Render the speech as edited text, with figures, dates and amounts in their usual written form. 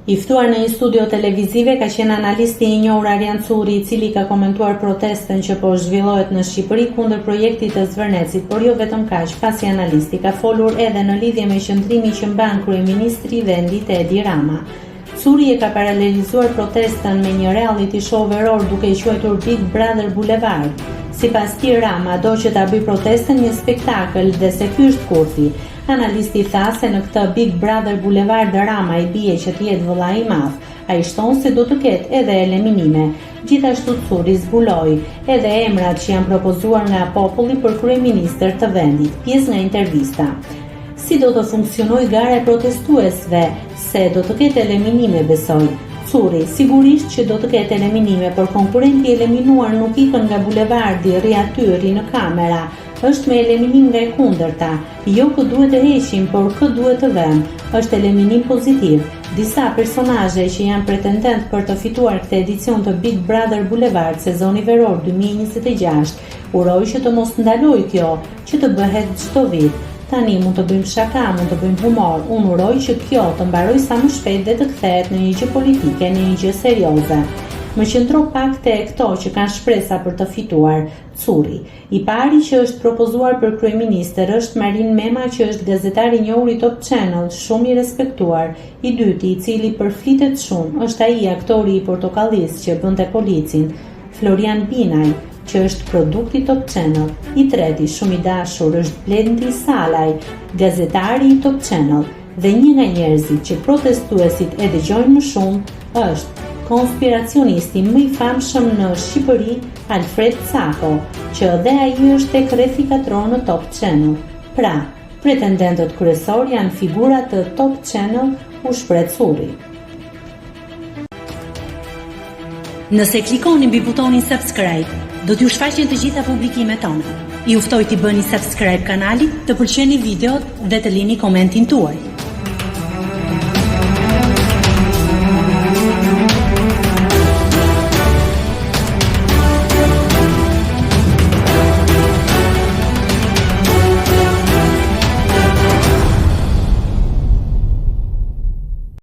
I ftuar në një studio televizive ka qenë analisti I njohur Arjan Curri, I cili ka komentuar protestën që po zhvillohet në Shqipëri kundër projektit të Zvërnecit, por jo vetëm kaq, pasi analisti ka folur edhe në lidhje me qëndrimin që mban kryeministri I vendit Edi Rama. Curri e ka paralelizuar protestën me një reality show veror duke I quajtur Big Brother Boulevard. Sipas tij Rama do që ta bëj protestën një spektakël dhe se ky është kurthi. Analisti tha se në këtë Big Brother Boulevard Rama I bie që të jetë vëllai I madh. Ai shton se do të ketë edhe eliminime. Gjithashtu Curri zbuloi edhe emrat që janë propozuar nga populli për kryeministër të vendit. Pjesë nga intervista. Si do të funksionojë gara e protestuesve, se do të ketë eliminime, besoj. Curri, sigurisht që do të ketë eliminime, por konkurrenti eliminuar nuk ikën nga bulevardi, rri aty, rri në kamera. Është me eliminim nga e kundërta. Jo kë duhet të heqim, por kë duhet të vëmë. Është eliminim pozitiv. Disa personazhe që janë pretendent për të fituar këtë edicion të Big Brother Boulevard sezoni veror 2026, uroj që të mos ndalojë kjo, që të bëhet çdo vit. Tani mund të bëjmë shaka, mund të bëjmë humor. Unë uroj që kjo të mbarojë sa më shpejt dhe të kthehet në një gjë politike, në një gjë serioze. Më qëndro pak te këto që kanë shpresa për të fituar. Curri. I pari që është propozuar për kryeministër është Marin Mema, që është gazetar I njohur I Top Channel, shumë I respektuar. I dyti, I cili përflitet shumë, është ai aktori I Portokallis që bënte policin, Florian Binaj, që është produkt I Top Channel. I treti, shumë I dashur, është Blendi Salaj, gazetari I Top Channel. Dhe një nga njerëzit që protestuesit e dëgjojnë më shumë është konspiracionisti më I famshëm në Shqipëri, Alfred Sako, që edhe ai është tek rrethi katror në Top Channel. Pra, pretendentët kryesor janë figurat të Top Channel, u shpreh Curri. Nëse klikoni mbi butonin subscribe, do t'ju shfaqen të gjitha publikimet tona. Ju ftoj t'i bëni subscribe kanalit, të pëlqeni videot dhe të lini komentin tuaj.